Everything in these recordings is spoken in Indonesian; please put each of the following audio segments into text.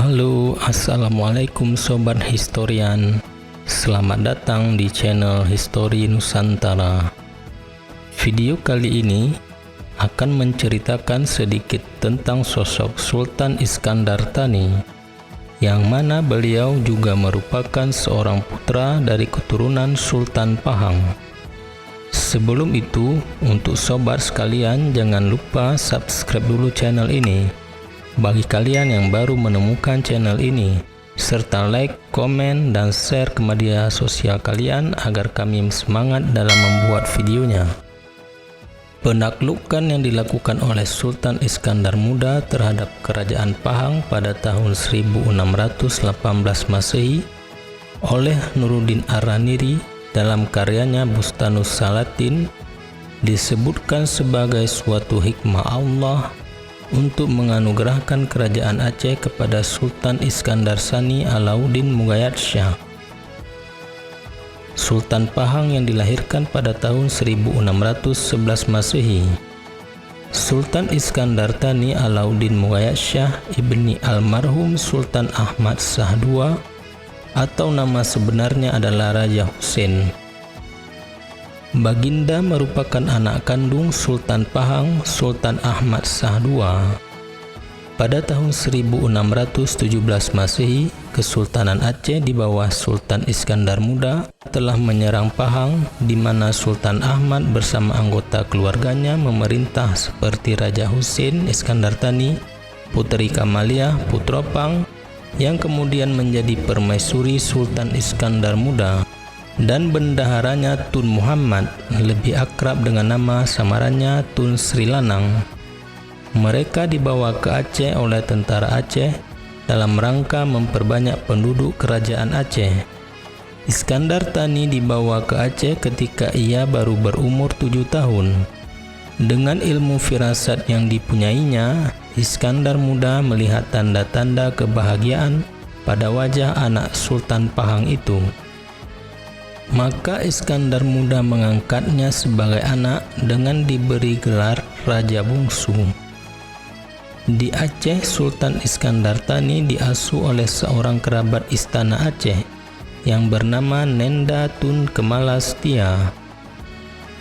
Halo, assalamualaikum sobat historian. Selamat datang di channel Histori Nusantara. Video kali ini akan menceritakan sedikit tentang sosok Sultan Iskandar Tsani, yang mana beliau juga merupakan seorang putra dari keturunan Sultan Pahang. Sebelum itu, untuk sobat sekalian jangan lupa subscribe dulu channel ini bagi kalian yang baru menemukan channel ini, serta like, komen, dan share ke media sosial kalian agar kami semangat dalam membuat videonya. Penaklukan yang dilakukan oleh Sultan Iskandar Muda terhadap Kerajaan Pahang pada tahun 1618 Masehi oleh Nuruddin Ar-Raniri dalam karyanya Bustanus Salatin disebutkan sebagai suatu hikmah Allah untuk menganugerahkan kerajaan Aceh kepada Sultan Iskandar Tsani Alauddin Mughayat Shah. Sultan Pahang yang dilahirkan pada tahun 1611 Masehi. Sultan Iskandar Tsani Alauddin Mughayat Shah ibni almarhum Sultan Ahmad Shah II atau nama sebenarnya adalah Raja Hussein. Baginda merupakan anak kandung Sultan Pahang, Sultan Ahmad Shah II. Pada tahun 1617 Masehi, Kesultanan Aceh di bawah Sultan Iskandar Muda telah menyerang Pahang, di mana Sultan Ahmad bersama anggota keluarganya memerintah seperti Raja Hussein Iskandar Tsani, Putri Kamaliah Putropang, yang kemudian menjadi permaisuri Sultan Iskandar Muda, dan bendaharanya Tun Muhammad, lebih akrab dengan nama samarannya Tun Sri Lanang. Mereka dibawa ke Aceh oleh tentara Aceh dalam rangka memperbanyak penduduk kerajaan Aceh. Iskandar Tsani dibawa ke Aceh ketika ia baru berumur 7 tahun. Dengan ilmu firasat yang dipunyainya, Iskandar Muda melihat tanda-tanda kebahagiaan pada wajah anak Sultan Pahang itu. Maka Iskandar Muda mengangkatnya sebagai anak dengan diberi gelar Raja Bungsu. Di Aceh, Sultan Iskandar Tsani diasuh oleh seorang kerabat istana Aceh yang bernama Nenda Tun Kemala Setia.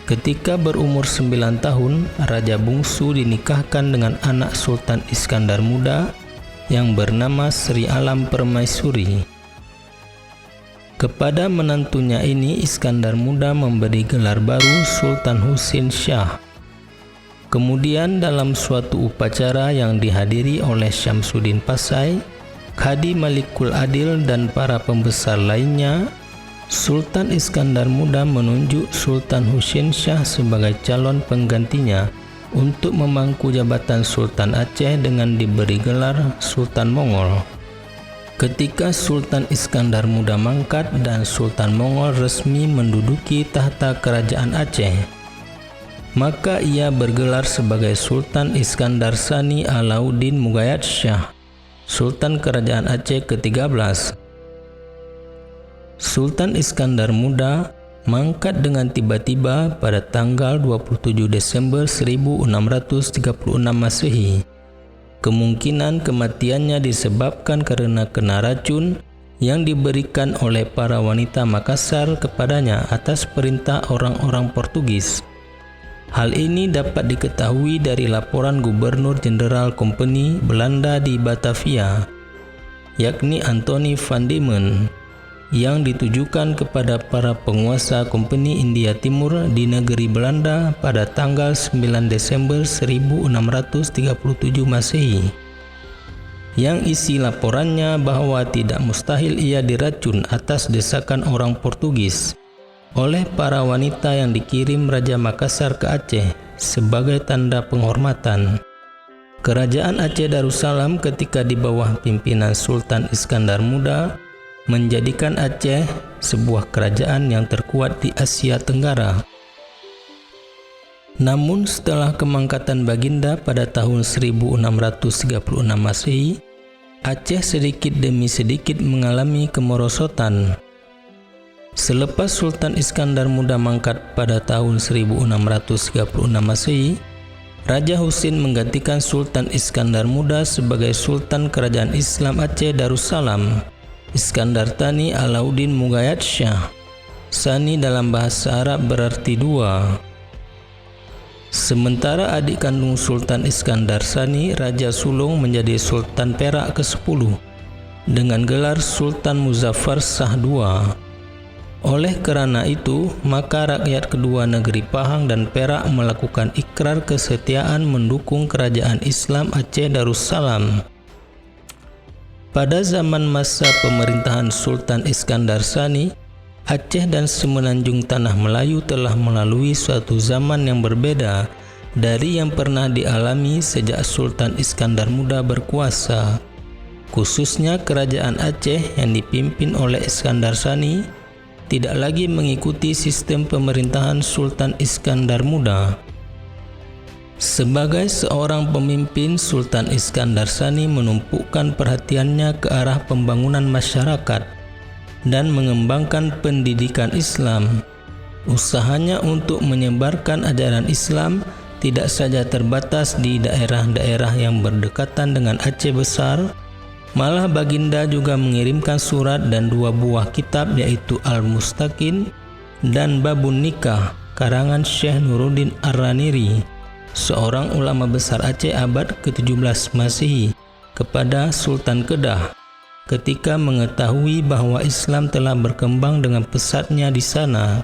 Ketika berumur 9 tahun, Raja Bungsu dinikahkan dengan anak Sultan Iskandar Muda yang bernama Sri Alam Permaisuri. Kepada menantunya ini, Iskandar Muda memberi gelar baru Sultan Husin Shah. Kemudian dalam suatu upacara yang dihadiri oleh Syamsuddin Pasai, Khadi Malikul Adil, dan para pembesar lainnya, Sultan Iskandar Muda menunjuk Sultan Husin Shah sebagai calon penggantinya untuk memangku jabatan Sultan Aceh dengan diberi gelar Sultan Mongol. Ketika Sultan Iskandar Muda mangkat dan Sultan Mongol resmi menduduki tahta kerajaan Aceh, maka ia bergelar sebagai Sultan Iskandar Tsani Alauddin Mughayat Shah, Sultan Kerajaan Aceh ke-13. Sultan Iskandar Muda mangkat dengan tiba-tiba pada tanggal 27 Desember 1636 Masehi. Kemungkinan kematiannya disebabkan karena kena racun yang diberikan oleh para wanita Makassar kepadanya atas perintah orang-orang Portugis. Hal ini dapat diketahui dari laporan Gubernur Jenderal Kompeni Belanda di Batavia, yakni Anthony van Diemen, yang ditujukan kepada para penguasa Kompeni India Timur di negeri Belanda pada tanggal 9 Desember 1637 Masehi, yang isi laporannya bahwa tidak mustahil ia diracun atas desakan orang Portugis oleh para wanita yang dikirim Raja Makassar ke Aceh sebagai tanda penghormatan. Kerajaan Aceh Darussalam ketika di bawah pimpinan Sultan Iskandar Muda menjadikan Aceh sebuah kerajaan yang terkuat di Asia Tenggara. Namun setelah kemangkatan Baginda pada tahun 1636 Masehi, Aceh sedikit demi sedikit mengalami kemerosotan. Selepas Sultan Iskandar Muda mangkat pada tahun 1636 Masehi, Raja Husin menggantikan Sultan Iskandar Muda sebagai Sultan Kerajaan Islam Aceh Darussalam. Iskandar Tsani Alauddin Mughayat Shah. Tsani dalam bahasa Arab berarti dua. Sementara adik kandung Sultan Iskandar Tsani, Raja Sulong, menjadi Sultan Perak ke-10 dengan gelar Sultan Muzaffar Shah II. Oleh kerana itu, maka rakyat kedua negeri Pahang dan Perak melakukan ikrar kesetiaan mendukung Kerajaan Islam Aceh Darussalam. Pada zaman masa pemerintahan Sultan Iskandar Tsani, Aceh dan semenanjung Tanah Melayu telah melalui suatu zaman yang berbeda dari yang pernah dialami sejak Sultan Iskandar Muda berkuasa. Khususnya Kerajaan Aceh yang dipimpin oleh Iskandar Tsani tidak lagi mengikuti sistem pemerintahan Sultan Iskandar Muda. Sebagai seorang pemimpin, Sultan Iskandar Tsani menumpukan perhatiannya ke arah pembangunan masyarakat dan mengembangkan pendidikan Islam. Usahanya untuk menyebarkan ajaran Islam tidak saja terbatas di daerah-daerah yang berdekatan dengan Aceh Besar, malah baginda juga mengirimkan surat dan 2 buah kitab, yaitu Al-Mustaqin dan Babun Nikah karangan Syekh Nuruddin Ar-Raniri, seorang ulama besar Aceh abad ke-17 Masehi, kepada Sultan Kedah ketika mengetahui bahwa Islam telah berkembang dengan pesatnya di sana.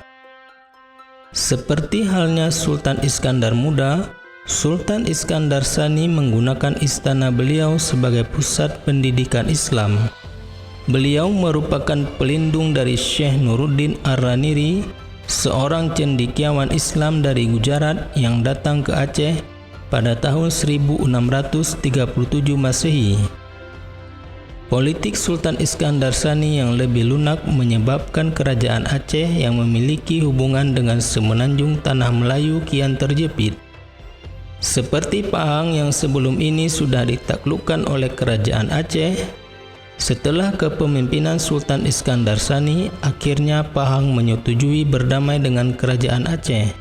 Seperti halnya Sultan Iskandar Muda, Sultan Iskandar Tsani menggunakan istana beliau sebagai pusat pendidikan Islam. Beliau merupakan pelindung dari Syekh Nuruddin Ar-Raniri, seorang cendekiawan Islam dari Gujarat yang datang ke Aceh pada tahun 1637 Masehi. Politik Sultan Iskandar Tsani yang lebih lunak menyebabkan kerajaan Aceh yang memiliki hubungan dengan semenanjung Tanah Melayu kian terjepit. Seperti Pahang yang sebelum ini sudah ditaklukkan oleh Kerajaan Aceh, setelah kepemimpinan Sultan Iskandar Tsani, akhirnya Pahang menyetujui berdamai dengan Kerajaan Aceh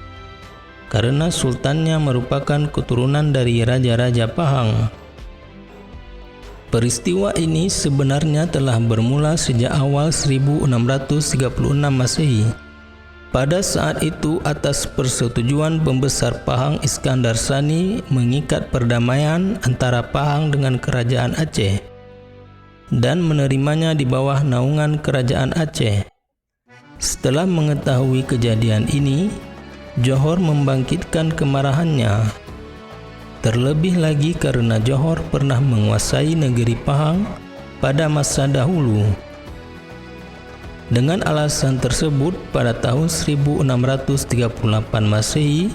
karena sultannya merupakan keturunan dari Raja-Raja Pahang. Peristiwa ini sebenarnya telah bermula sejak awal 1636 Masehi. Pada saat itu, atas persetujuan pembesar Pahang Iskandar Tsani mengikat perdamaian antara Pahang dengan Kerajaan Aceh dan menerimanya di bawah naungan Kerajaan Aceh. Setelah mengetahui kejadian ini, Johor membangkitkan kemarahannya. Terlebih lagi karena Johor pernah menguasai negeri Pahang pada masa dahulu. Dengan alasan tersebut, pada tahun 1638 Masehi,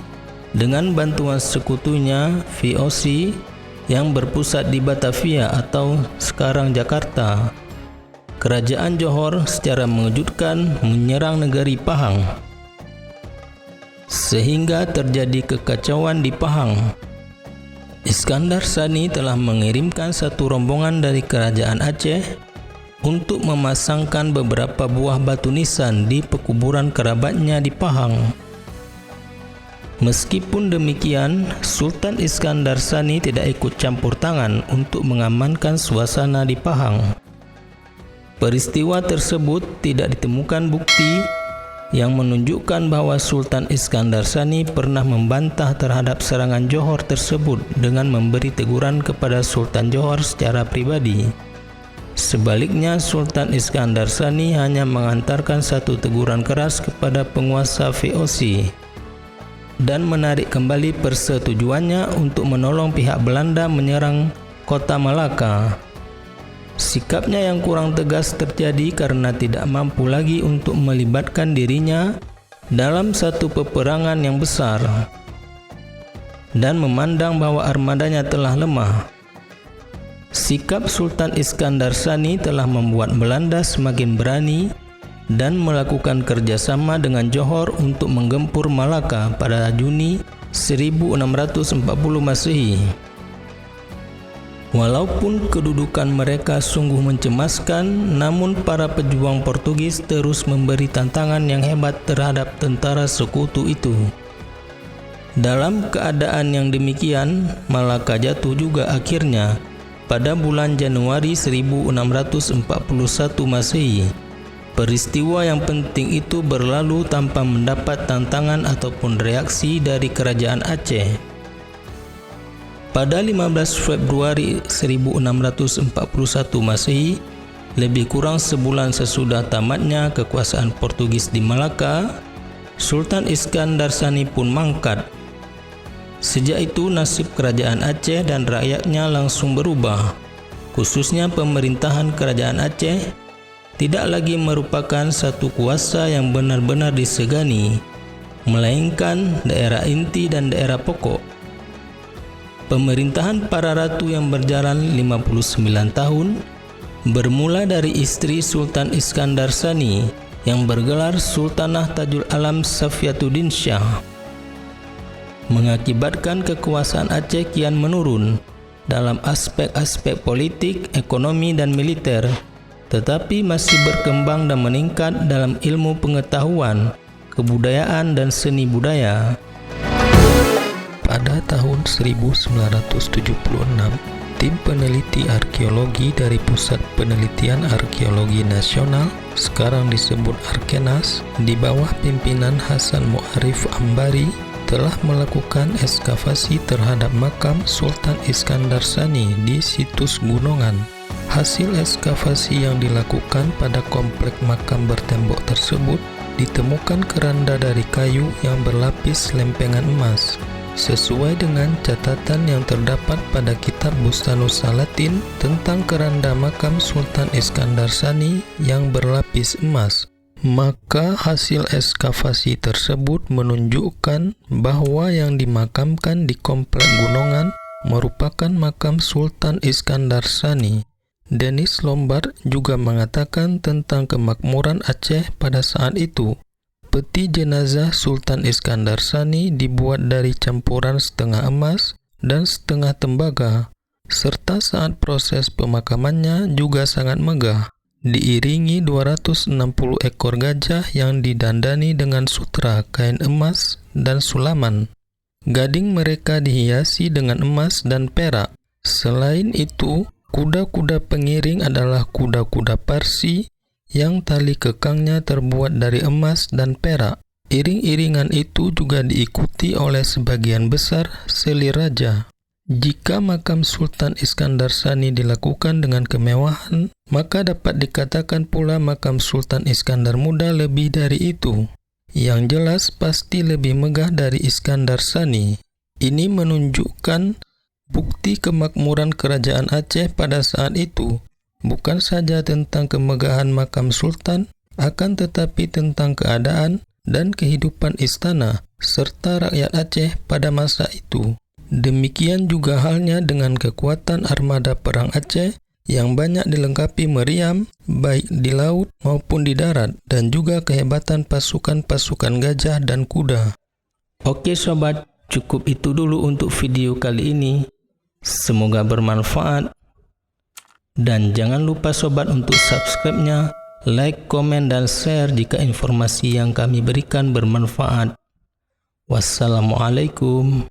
dengan bantuan sekutunya VOC yang berpusat di Batavia atau sekarang Jakarta, Kerajaan Johor secara mengejutkan menyerang negeri Pahang, sehingga terjadi kekacauan di Pahang. Iskandar Tsani telah mengirimkan satu rombongan dari Kerajaan Aceh untuk memasangkan beberapa buah batu nisan di pekuburan kerabatnya di Pahang. Meskipun demikian, Sultan Iskandar Tsani tidak ikut campur tangan untuk mengamankan suasana di Pahang. Peristiwa tersebut tidak ditemukan bukti yang menunjukkan bahwa Sultan Iskandar Tsani pernah membantah terhadap serangan Johor tersebut dengan memberi teguran kepada Sultan Johor secara pribadi. Sebaliknya, Sultan Iskandar Tsani hanya mengantarkan satu teguran keras kepada penguasa VOC dan menarik kembali persetujuannya untuk menolong pihak Belanda menyerang kota Malaka. Sikapnya yang kurang tegas terjadi karena tidak mampu lagi untuk melibatkan dirinya dalam satu peperangan yang besar dan memandang bahwa armadanya telah lemah. Sikap Sultan Iskandar Tsani telah membuat Belanda semakin berani dan melakukan kerjasama dengan Johor untuk menggempur Malaka pada Juni 1640 Masehi. Walaupun kedudukan mereka sungguh mencemaskan, namun para pejuang Portugis terus memberi tantangan yang hebat terhadap tentara sekutu itu. Dalam keadaan yang demikian, Malaka jatuh juga akhirnya pada bulan Januari 1641 Masehi. Peristiwa yang penting itu berlalu tanpa mendapat tantangan ataupun reaksi dari kerajaan Aceh. Pada 15 Februari 1641 Masehi, lebih kurang sebulan sesudah tamatnya kekuasaan Portugis di Malaka, Sultan Iskandar Sani pun mangkat. Sejak itu nasib kerajaan Aceh dan rakyatnya langsung berubah, khususnya pemerintahan kerajaan Aceh tidak lagi merupakan satu kuasa yang benar-benar disegani, melainkan daerah inti dan daerah pokok. Pemerintahan para ratu yang berjalan 59 tahun bermula dari istri Sultan Iskandar Sani yang bergelar Sultanah Tajul Alam Safiatuddin Shah, mengakibatkan kekuasaan Aceh kian menurun dalam aspek-aspek politik, ekonomi, dan militer, tetapi masih berkembang dan meningkat dalam ilmu pengetahuan, kebudayaan, dan seni budaya. Pada tahun 1976, tim peneliti arkeologi dari Pusat Penelitian Arkeologi Nasional, sekarang disebut Arkenas, di bawah pimpinan Hasan Mu'arif Ambari, telah melakukan ekskavasi terhadap makam Sultan Iskandar Sani di situs Gunungan. Hasil ekskavasi yang dilakukan pada komplek makam bertembok tersebut ditemukan keranda dari kayu yang berlapis lempengan emas, sesuai dengan catatan yang terdapat pada kitab Bustanus Salatin tentang keranda makam Sultan Iskandar Sani yang berlapis emas. Maka hasil ekskavasi tersebut menunjukkan bahwa yang dimakamkan di komplek Gunungan merupakan makam Sultan Iskandar Sani. Dennis Lombard juga mengatakan tentang kemakmuran Aceh pada saat itu. Peti jenazah Sultan Iskandar Sani dibuat dari campuran setengah emas dan setengah tembaga, serta saat proses pemakamannya juga sangat megah, diiringi 260 ekor gajah yang didandani dengan sutra, kain emas, dan sulaman. Gading mereka dihiasi dengan emas dan perak. Selain itu, kuda-kuda pengiring adalah kuda-kuda Parsi yang tali kekangnya terbuat dari emas dan perak. Iring-iringan itu juga diikuti oleh sebagian besar selir raja. Jika makam Sultan Iskandar Sani dilakukan dengan kemewahan, maka dapat dikatakan pula makam Sultan Iskandar Muda lebih dari itu. Yang jelas pasti lebih megah dari Iskandar Sani. Ini menunjukkan bukti kemakmuran kerajaan Aceh pada saat itu, bukan saja tentang kemegahan makam sultan, akan tetapi tentang keadaan dan kehidupan istana serta rakyat Aceh pada masa itu. Demikian juga halnya dengan kekuatan armada perang Aceh yang banyak dilengkapi meriam baik di laut maupun di darat, dan juga kehebatan pasukan-pasukan gajah dan kuda. Oke sobat, cukup itu dulu untuk video kali ini. Semoga bermanfaat, dan jangan lupa sobat untuk subscribe-nya, like, komen, dan share jika informasi yang kami berikan bermanfaat. Wassalamualaikum.